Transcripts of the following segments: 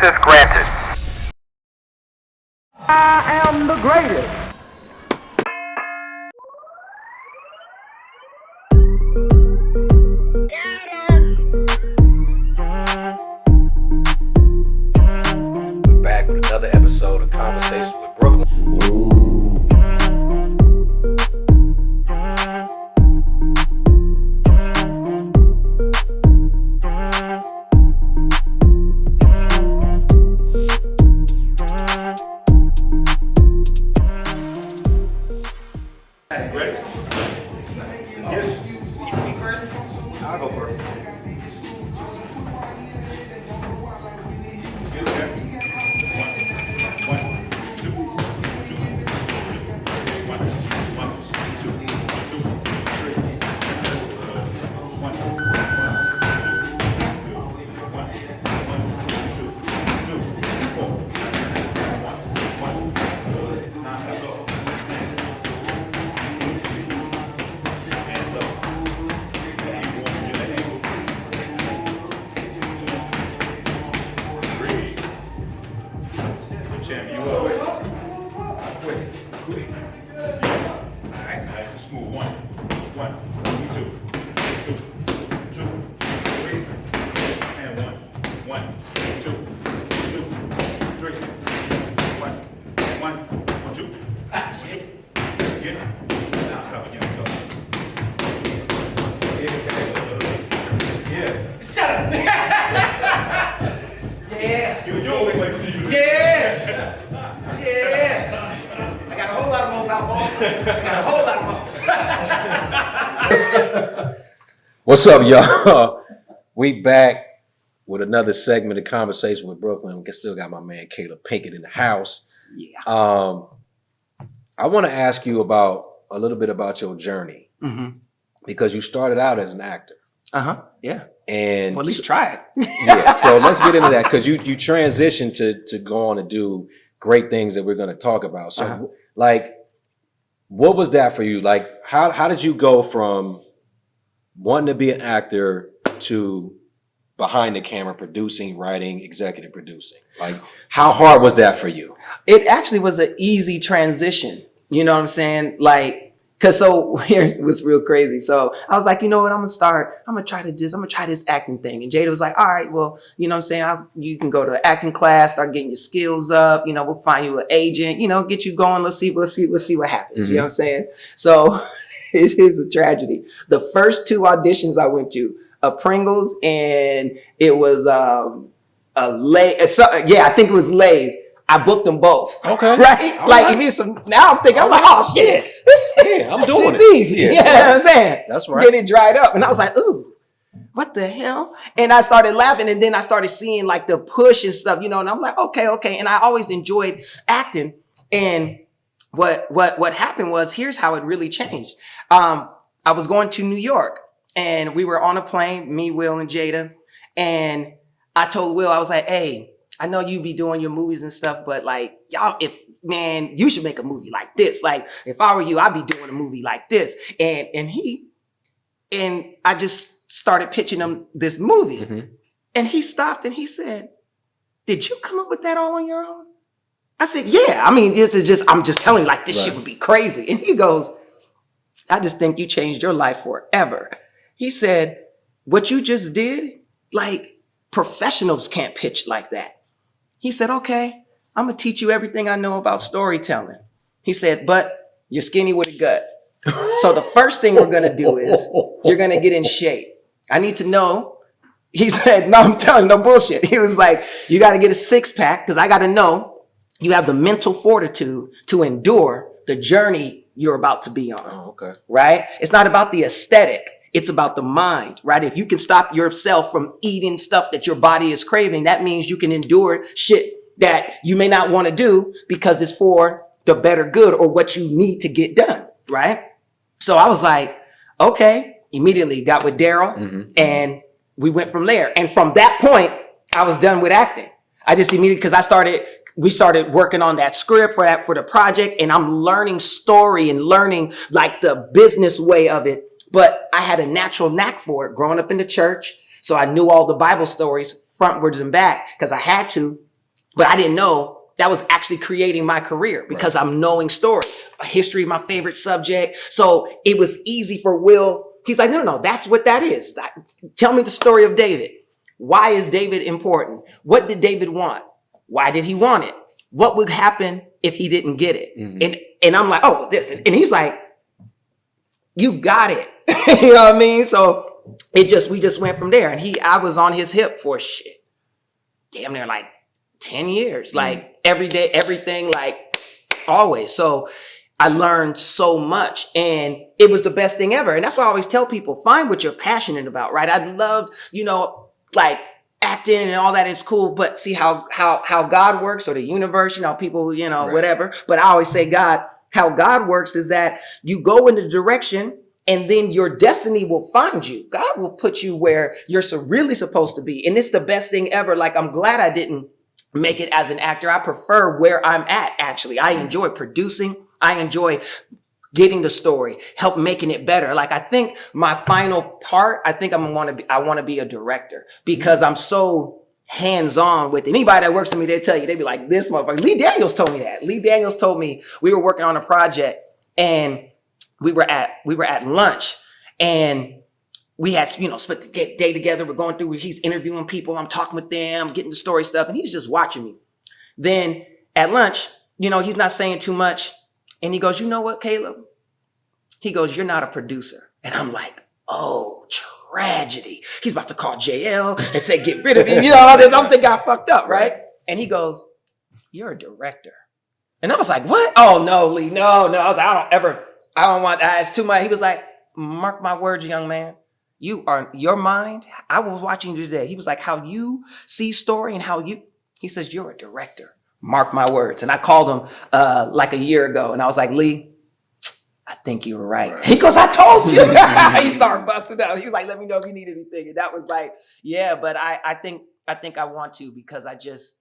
Access granted. I am the greatest. We're back with another episode of Conversations with Brooklyn. I'll go first. What's up, y'all? We back with another segment of Conversation with Brooklyn. We still got my man Caleeb Pinkett in the house. Yes. I want to ask you about a little bit about your journey because you started out as an actor. Yeah. And Well, at least try it. yeah, so let's get into that because you transitioned to go on and do great things that we're going to talk about. So, like, what was that for you? Like, how did you go from wanting to be an actor to behind the camera, producing, writing, executive producing? Like, how hard was that for you? It actually was an easy transition. You know what I'm saying? Like, here's what's real crazy. So I was like, you know what? I'm gonna try this acting thing. And Jada was like, all right, well, you know what I'm saying? You can go to an acting class, start getting your skills up. You know, we'll find you an agent, you know, get you going. Let's see what happens. You know what I'm saying? So here's a tragedy. The first two auditions I went to, a Pringles and it was a Lay's. I think it was Lay's. I booked them both. Okay. Right? All like, right. you need some, now I'm thinking, I'm like, oh shit. Yeah, I'm doing It's it. easy. Yeah, You know what I'm saying? That's right. Then it dried up and I was like, ooh, what the hell? And I started laughing and then I started seeing like the push and stuff, you know, and I'm like, okay. And I always enjoyed acting. And what happened was, here's how it really changed. I was going to New York and we were on a plane, me, Will, and Jada. And I told Will, I was like, hey, I know you be doing your movies and stuff, but like, y'all, you should make a movie like this. Like, if I were you, I'd be doing a movie like this. And I just started pitching him this movie. And he stopped and he said, did you come up with that all on your own? I said, yeah, I mean, I'm just telling you, like, this shit would be crazy. And he goes, I just think you changed your life forever. He said, what you just did, like, professionals can't pitch like that. He said, okay, I'm going to teach you everything I know about storytelling. He said, but you're skinny with a gut. So the first thing we're going to do is you're going to get in shape. I need to know. He said, no, I'm telling you, no bullshit. He was like, you got to get a 6-pack because I got to know you have the mental fortitude to endure the journey you're about to be on. Oh, okay. Right? It's not about the aesthetic. It's about the mind, right? If you can stop yourself from eating stuff that your body is craving, that means you can endure shit that you may not want to do because it's for the better good or what you need to get done, right? So I was like, okay, immediately got with Daryl and we went from there. And from that point, I was done with acting. I just immediately, because we started working on that script for the project, and I'm learning story and learning like the business way of it. But I had a natural knack for it growing up in the church. So I knew all the Bible stories frontwards and back because I had to But I didn't know that was actually creating my career because I'm knowing story, history, my favorite subject. So it was easy for Will. He's like, no, that's what that is. Tell me the story of David. Why is David important? What did David want? Why did he want it? What would happen if he didn't get it? And I'm like, oh, this. And he's like, you got it. You know what I mean? So we just went from there. And I was on his hip for damn near like 10 years, like every day, everything, like always. So I learned so much and it was the best thing ever. And that's why I always tell people, find what you're passionate about, right? I loved, like acting and all that is cool, but see how God works or the universe, people, whatever. But I always say how God works is that you go in the direction and then your destiny will find you. God will put you where you're really supposed to be. And it's the best thing ever. Like, I'm glad I didn't make it as an actor. I prefer where I'm at, actually. I enjoy producing. I enjoy getting the story, help making it better. Like, I think my final part, I want to be a director because I'm so hands-on with it. Anybody that works with me, they tell you, they be like, this motherfucker. Lee Daniels told me that. Lee Daniels told me we were working on a project and we were at lunch and we had, spent the day together. We're going through, he's interviewing people. I'm talking with them, getting the story stuff. And he's just watching me. Then at lunch, he's not saying too much. And he goes, you know what, Caleb? He goes, you're not a producer. And I'm like, oh, tragedy. He's about to call JL and say, get rid of me. All this. I'm thinking I fucked up, right? And he goes, you're a director. And I was like, what? Oh, no, Lee, no. I was like, I don't want that. It's too much. He was like, mark my words, young man. Your mind, I was watching you today. He was like, how you see story and he says, you're a director. Mark my words. And I called him like a year ago and I was like, Lee, I think you were right. He goes, I told you. He started busting out. He was like, let me know if you need anything. And that was like, yeah, but I think I want to because I just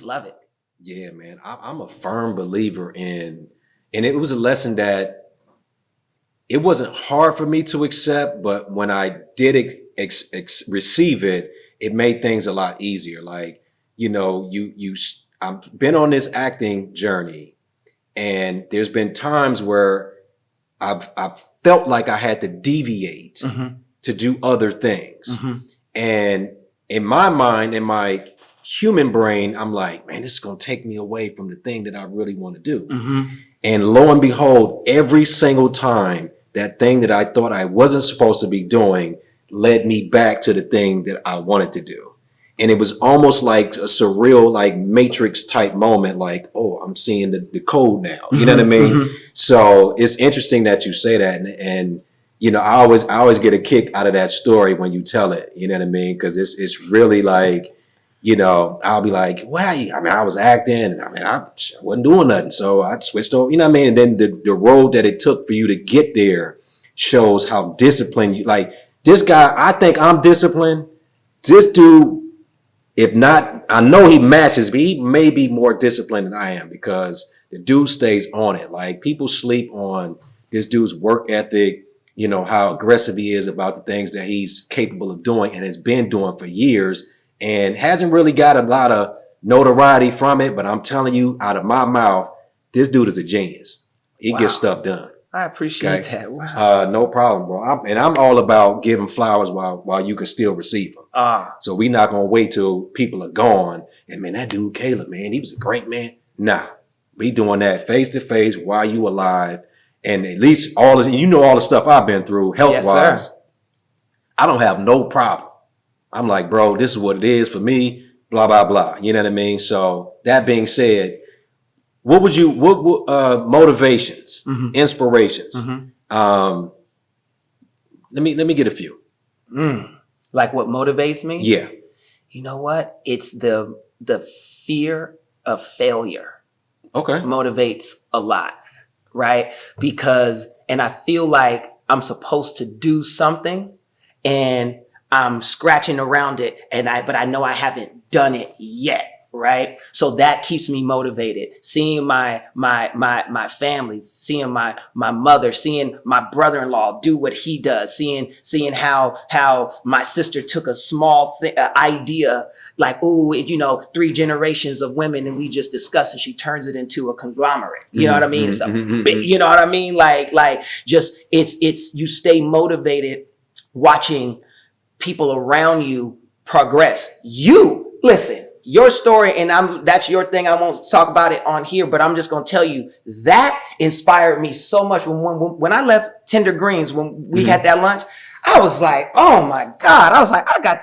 love it. Yeah, man. I'm a firm believer in, and it was a lesson that it wasn't hard for me to accept, but when I did receive it, it made things a lot easier. Like, I've been on this acting journey and there's been times where I've felt like I had to deviate to do other things. And in my mind, in my human brain, I'm like, man, this is going to take me away from the thing that I really want to do. And lo and behold, every single time that thing that I thought I wasn't supposed to be doing led me back to the thing that I wanted to do. And it was almost like a surreal, like Matrix type moment, like, oh, I'm seeing the code now. You know what I mean? So it's interesting that you say that. And I always get a kick out of that story when you tell it. You know what I mean? Because it's really like, I'll be like, I was acting and I wasn't doing nothing. So I switched over, you know what I mean? And then the road that it took for you to get there shows how disciplined you, like this guy, I think I'm disciplined. This dude, if not, I know he matches, but he may be more disciplined than I am because the dude stays on it. Like, people sleep on this dude's work ethic, how aggressive he is about the things that he's capable of doing and has been doing for years and hasn't really got a lot of notoriety from it. But I'm telling you, out of my mouth, this dude is a genius. He gets stuff done. I appreciate that. Wow. No problem, bro. I'm all about giving flowers while you can still receive them. So we not gonna wait till people are gone. And man, that dude Caleb, man, he was a great man. Nah, we doing that face to face while you alive. And at least all the stuff I've been through health wise. I don't have no problem. I'm like, bro, this is what it is for me. Blah blah blah. You know what I mean? So that being said, what motivations, inspirations? Let me get a few. Like what motivates me? Yeah. You know what? It's the fear of failure. Okay. Motivates a lot, right? And I feel like I'm supposed to do something and I'm scratching around it but I know I haven't done it yet. right? So that keeps me motivated. Seeing my family, seeing my mother, seeing my brother-in-law do what he does, seeing how my sister took a small idea, like, oh, 3 generations of women, and we just discussed, and she turns it into a conglomerate. You know what I mean? It's a big, you know what I mean? Like just it's you stay motivated watching people around you progress. You listen. Your story, and that's your thing. I won't talk about it on here, but I'm just going to tell you that inspired me so much. When I left Tender Greens, when we had that lunch, I was like, oh my God. I was like, I got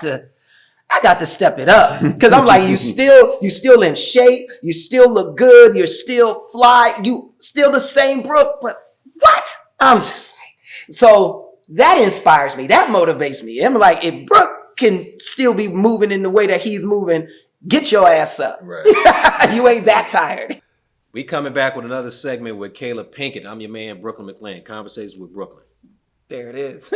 to step it up. Cause I'm like, you still in shape. You still look good. You're still fly. You still the same Brooke, but what? I'm just like, so that inspires me. That motivates me. I'm like, if Brooke can still be moving in the way that he's moving, get your ass up. Right. You ain't that tired. We coming back with another segment with Caleeb Pinkett. I'm your man, Brooklyn McLean. Conversations with Brooklyn. There it is.